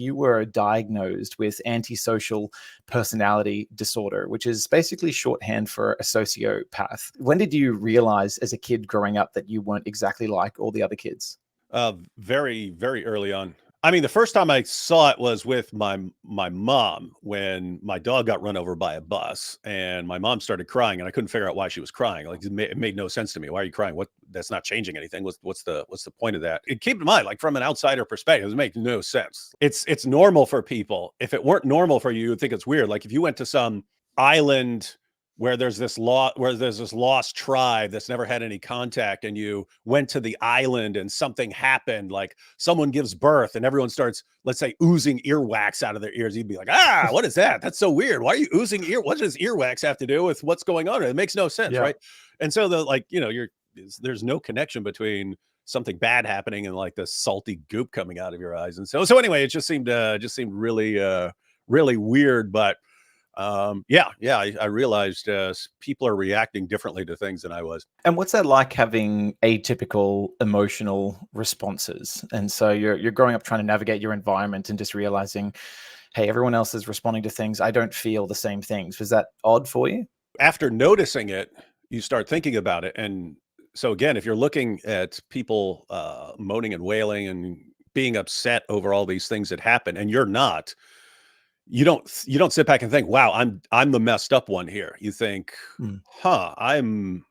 You were diagnosed with antisocial personality disorder, which is basically shorthand for a sociopath. When did you realize as a kid growing up that you weren't exactly like all the other kids? Very, very early on. I mean, the first time I saw it was with my mom when my dog got run over by a bus, and my mom started crying, and I couldn't figure out why she was crying. Like it made no sense to me. Why are you crying? What? That's not changing anything. What's the point of that? And keep in mind, like from an outsider perspective, it makes no sense. It's normal for people. If it weren't normal for you, you'd think it's weird. Like if you went to some island where there's this lost tribe that's never had any contact, and you went to the island and something happened, like someone gives birth and everyone starts, let's say, oozing earwax out of their ears, you'd be like, what is that? That's so weird. Why are you oozing what does earwax have to do with what's going on? It makes no sense. Yeah. Right. And so there's no connection between something bad happening and like the salty goop coming out of your eyes. And so anyway, it just seemed really, really weird. But I realized people are reacting differently to things than I was. And what's that like, having atypical emotional responses? And so you're growing up trying to navigate your environment and just realizing, hey, everyone else is responding to things. I don't feel the same things. Was that odd for you? After noticing it, you start thinking about it. And so again, if you're looking at people moaning and wailing and being upset over all these things that happen, and you're not, you don't sit back and think, wow, I'm the messed up one here. You think, I'm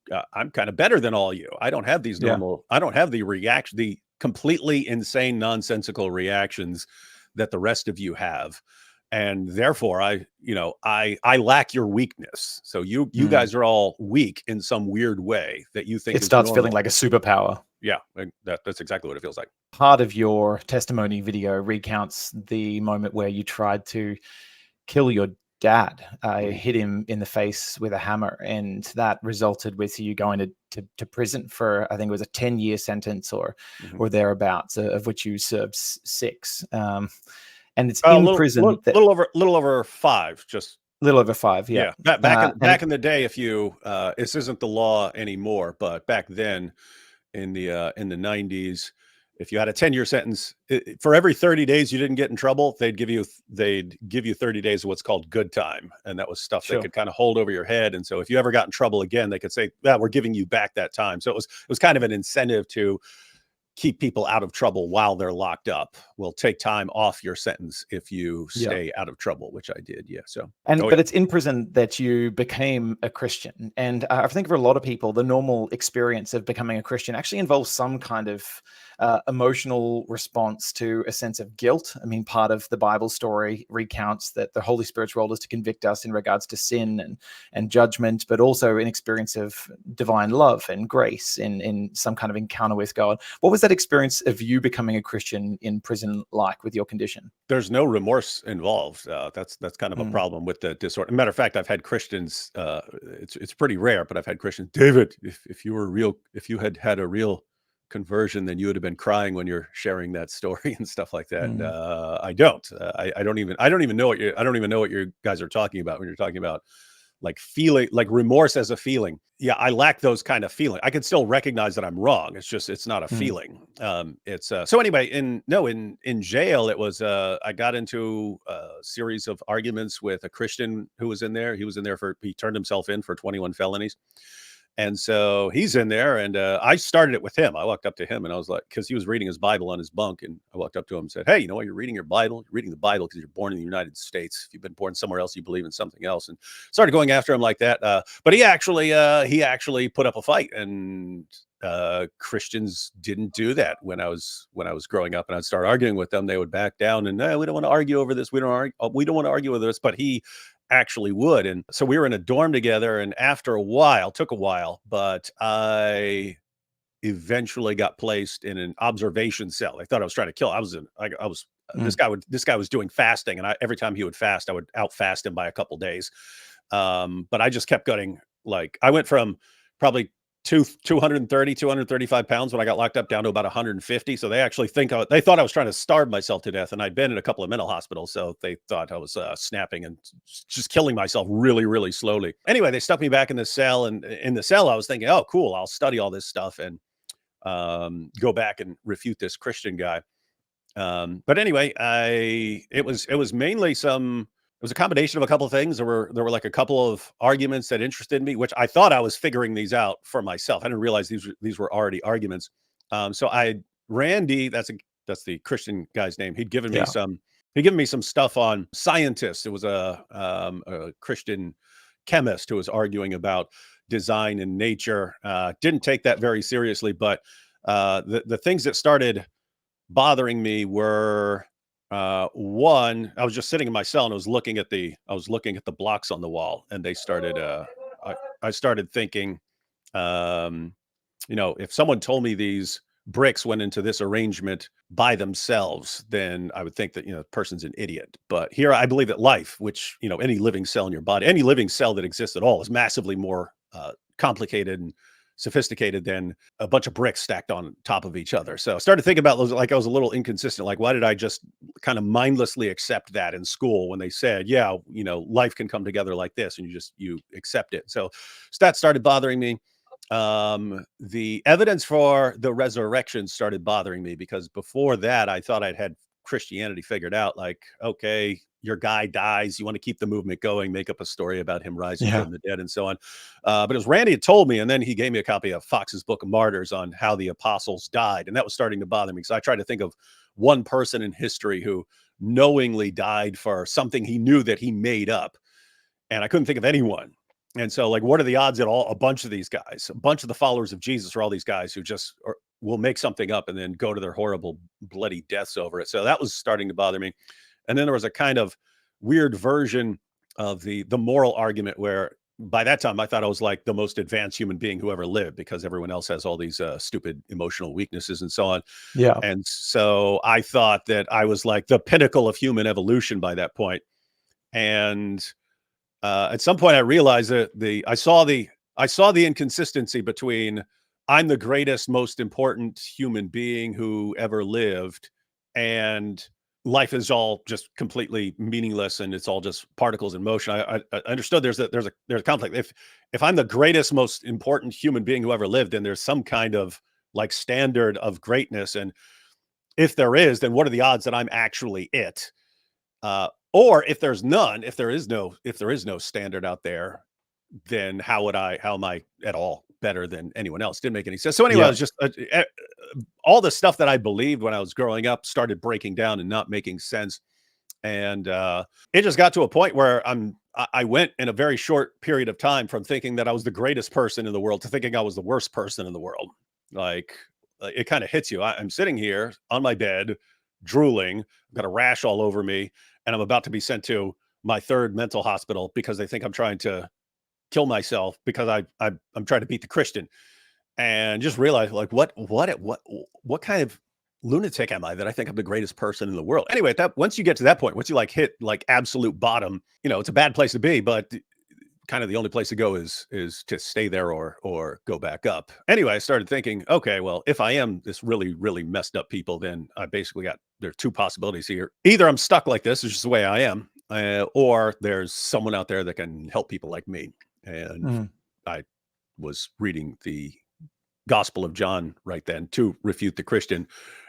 kind of better than all you. I don't have these normal, I don't have the completely insane, nonsensical reactions that the rest of you have. And therefore I lack your weakness. So you guys are all weak in some weird way that you think it starts feeling like a superpower. Yeah, that's exactly what it feels like. Part of your testimony video recounts the moment where you tried to kill your dad. Hit him in the face with a hammer, and that resulted with you going to prison for, I think it was a 10-year sentence or thereabouts, of which you served 6. And it's prison. Little over 5, just. Little over 5, yeah. Back in the day, if you this isn't the law anymore, but back then in the 90s, if you had a 10-year sentence, for every 30 days you didn't get in trouble, they'd give you 30 days of what's called good time, and that was stuff they could kind of hold over your head. And so if you ever got in trouble again, they could say, we're giving you back that time. So it was kind of an incentive to keep people out of trouble while they're locked up. We'll take time off your sentence if you stay out of trouble, which I did. Yeah. So, but it's in prison that you became a Christian. And I think for a lot of people, the normal experience of becoming a Christian actually involves some kind of emotional response to a sense of guilt. I mean, part of the Bible story recounts that the Holy Spirit's role is to convict us in regards to sin and judgment, but also an experience of divine love and grace in some kind of encounter with God. What was that experience of you becoming a Christian in prison like with your condition? There's no remorse involved. That's kind of a problem with the disorder. Matter of fact, I've had Christians. It's pretty rare, but I've had Christians. David, if you had a real conversion, then you would have been crying when you're sharing that story and stuff like that. I don't. I don't even know what you guys are talking about when you're talking about like feeling, like remorse as a feeling. Yeah, I lack those kind of feeling. I can still recognize that I'm wrong. It's not a feeling. So anyway, in jail, it was I got into a series of arguments with a Christian who was in there. He turned himself in for 21 felonies. And so he's in there, and I started it with him. I walked up to him and I was like, because he was reading his Bible on his bunk, and I walked up to him and said, hey, you know what, you're reading your Bible? You're reading the Bible because you're born in the United States. If you've been born somewhere else, you believe in something else. And started going after him like that. But he actually put up a fight, and Christians didn't do that when I was growing up, and I'd start arguing with them. They would back down and we don't want to argue over this. We don't want to argue over this. But he actually would. And so we were in a dorm together, and after a while, took a while, but I eventually got placed in an observation cell. I thought I was trying to kill. This guy was doing fasting, and every time he would fast, I would out fast him by a couple days. But I just kept going. Like I went from probably 235 pounds when I got locked up down to about 150. So they actually they thought I was trying to starve myself to death. And I'd been in a couple of mental hospitals. So they thought I was snapping and just killing myself really, really slowly. Anyway, they stuck me back in the cell, and in the cell, I was thinking, oh, cool. I'll study all this stuff and go back and refute this Christian guy. But anyway, it was mainly it was a combination of a couple of things. There were like a couple of arguments that interested me, which I thought I was figuring these out for myself. I didn't realize these were already arguments. So Randy, that's the Christian guy's name. Yeah. He'd given me some stuff on scientists. It was a Christian chemist who was arguing about design and nature. Didn't take that very seriously, but the things that started bothering me were one, I was just sitting in my cell and I was looking at the blocks on the wall, and they started I started thinking, if someone told me these bricks went into this arrangement by themselves, then I would think that, the person's an idiot. But here I believe that life, which, any living cell in your body, any living cell that exists at all, is massively more complicated and sophisticated than a bunch of bricks stacked on top of each other. So I started thinking about those, like I was a little inconsistent. Like, why did I just kind of mindlessly accept that in school when they said, yeah, life can come together like this, and you accept it. So that started bothering me. The evidence for the resurrection started bothering me, because before that, I thought I'd had Christianity figured out. Like, okay, your guy dies, you want to keep the movement going, make up a story about him rising Yeah. from the dead and so on. But it was Randy had told me, and then he gave me a copy of Fox's Book of Martyrs on how the apostles died. And that was starting to bother me, because I tried to think of one person in history who knowingly died for something he knew that he made up. And I couldn't think of anyone. And so, like, what are the odds that a bunch of these guys, a bunch of the followers of Jesus, are all these guys who just will make something up and then go to their horrible, bloody deaths over it? So that was starting to bother me. And then there was a kind of weird version of the moral argument, where by that time I thought I was like the most advanced human being who ever lived, because everyone else has all these stupid emotional weaknesses and so on. Yeah. And so I thought that I was like the pinnacle of human evolution by that point. And at some point I realized that I saw the inconsistency between I'm the greatest, most important human being who ever lived, and life is all just completely meaningless and it's all just particles in motion. I understood there's a conflict. If I'm the greatest, most important human being who ever lived, then there's some kind of like standard of greatness. And if there is, then what are the odds that I'm actually it? Or if there's none, if there is no standard out there, then how am I at all better than anyone else? Didn't make any sense. So anyway, I Yeah. was just all the stuff that I believed when I was growing up started breaking down and not making sense. And it just got to a point where I went in a very short period of time from thinking that I was the greatest person in the world to thinking I was the worst person in the world. Like, it kind of hits you. I'm sitting here on my bed, drooling, I've got a rash all over me, and I'm about to be sent to my third mental hospital because they think I'm trying to kill myself because I'm trying to beat the Christian. And just realize, like, what kind of lunatic am I that I think I'm the greatest person in the world? Anyway, once you get to that point, once you like hit like absolute bottom, it's a bad place to be, but kind of the only place to go is to stay there or go back up. Anyway, I started thinking, okay, well, if I am this really, really messed up people, then I basically there are two possibilities here. Either I'm stuck like this, it's just the way I am, or there's someone out there that can help people like me. And Mm. I was reading the Gospel of John right then to refute the Christian.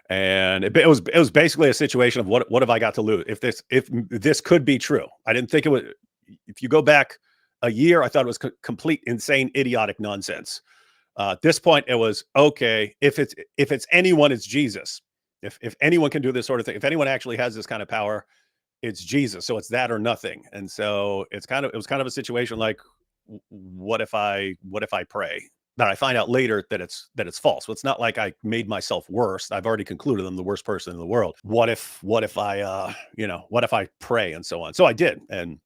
And it was basically a situation of what have I got to lose if this could be true. I didn't think it would. If you go back a year, I thought it was complete, insane, idiotic nonsense. At this point, it was okay. If it's anyone, it's Jesus. If anyone can do this sort of thing, if anyone actually has this kind of power, it's Jesus. So it's that or nothing. And so it was kind of a situation like, what if I pray? That I find out later that it's false. So it's not like I made myself worse. I've already concluded I'm the worst person in the world. What if I what if I pray and so on? So I did. And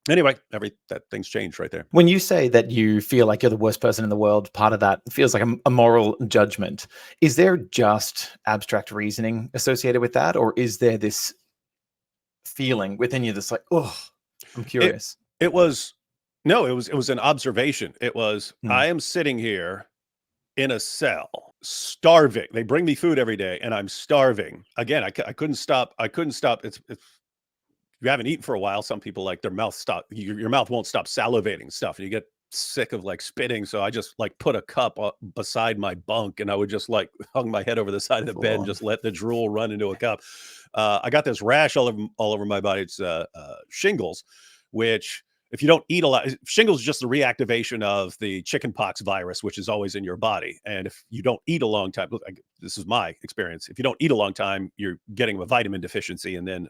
anyway, that things changed right there. When you say that you feel like you're the worst person in the world, part of that feels like a moral judgment. Is there just abstract reasoning associated with that? Or is there this feeling within you that's like, oh, I'm curious? It was an observation. It was, I am sitting here in a cell, starving. They bring me food every day and I'm starving. Again, I couldn't stop. It's if you haven't eaten for a while, some people like their mouth stop. Your mouth won't stop salivating stuff, and you get sick of like spitting. So I just like put a cup beside my bunk, and I would just like hung my head over the side of the Full bed and on. just let the drool run into a cup. I got this rash all over my body. It's shingles, which if you don't eat a lot, shingles is just the reactivation of the chickenpox virus, which is always in your body. And if you don't eat a long time, this is my experience. If you don't eat a long time, you're getting a vitamin deficiency, and then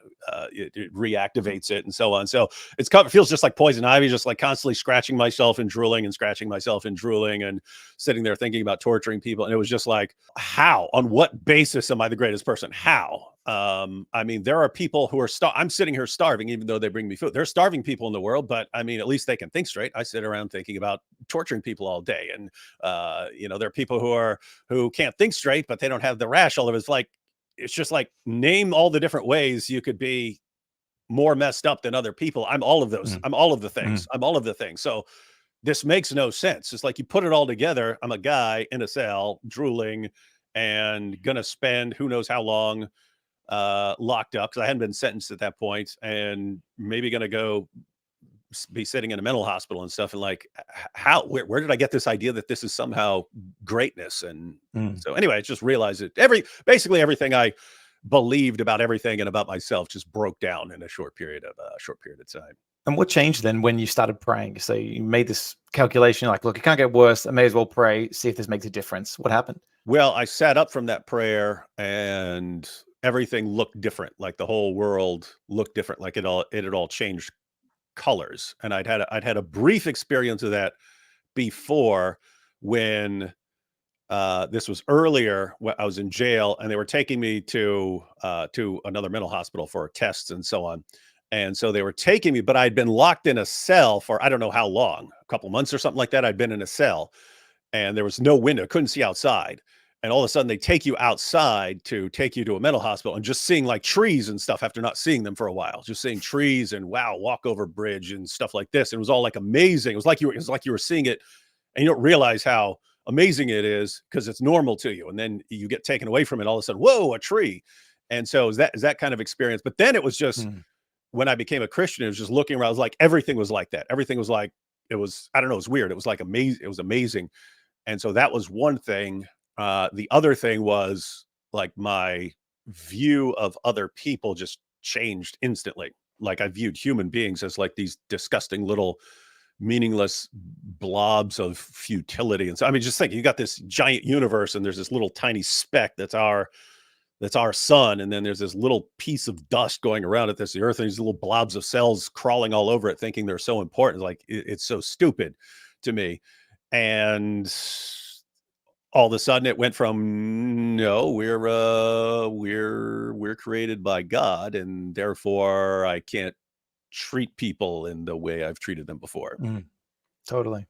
it reactivates it, and so on. So it feels just like poison ivy, just like constantly scratching myself and drooling and scratching myself and drooling and sitting there thinking about torturing people. And it was just like, how, on what basis am I the greatest person? How? I mean, there are people who are I'm sitting here starving, even though they bring me food. There's starving people in the world, but I mean, at least they can think straight. I sit around thinking about torturing people all day. And, there are people who can't think straight, but they don't have the rash all over. It's just like, name all the different ways you could be more messed up than other people. I'm all of those. Mm. I'm all of the things. Mm. I'm all of the things. So this makes no sense. It's like you put it all together. I'm a guy in a cell drooling and gonna spend who knows how long locked up, because I hadn't been sentenced at that point, and maybe gonna go be sitting in a mental hospital and stuff. And like, where did I get this idea that this is somehow greatness? And Mm. so anyway, I just realized that basically everything I believed about everything and about myself just broke down in a short period of time. And what changed then when you started praying? So you made this calculation, like, look, it can't get worse. I may as well pray, see if this makes a difference. What happened? Well, I sat up from that prayer, and everything looked different. Like the whole world looked different. Like it had all changed colors. And I'd had a brief experience of that before, when this was earlier, when I was in jail, and they were taking me to another mental hospital for tests and so on. And so they were taking me, but I'd been locked in a cell for I don't know how long, a couple months or something like that. I'd been in a cell, and there was no window, couldn't see outside. And all of a sudden they take you outside to take you to a mental hospital, and just seeing like trees and stuff after not seeing them for a while, just seeing trees and wow, walk over bridge and stuff like this. It was all like amazing. It was like you were seeing it, and you don't realize how amazing it is because it's normal to you. And then you get taken away from it. All of a sudden, whoa, a tree. And so is that kind of experience. But then it was just, Mm. when I became a Christian, it was just looking around. It was like everything was like that. Everything was like, it was, I don't know, it was weird. It was like amazing. It was amazing. And so that was one thing. The other thing was like my view of other people just changed instantly. Like I viewed human beings as like these disgusting little meaningless blobs of futility. And so, I mean, just think, you got this giant universe, and there's this little tiny speck that's our sun, and then there's this little piece of dust going around it that's the earth, and these little blobs of cells crawling all over it, thinking they're so important. Like it's so stupid to me. And all of a sudden it went from, no, we're created by God, and therefore I can't treat people in the way I've treated them before. Mm. Totally.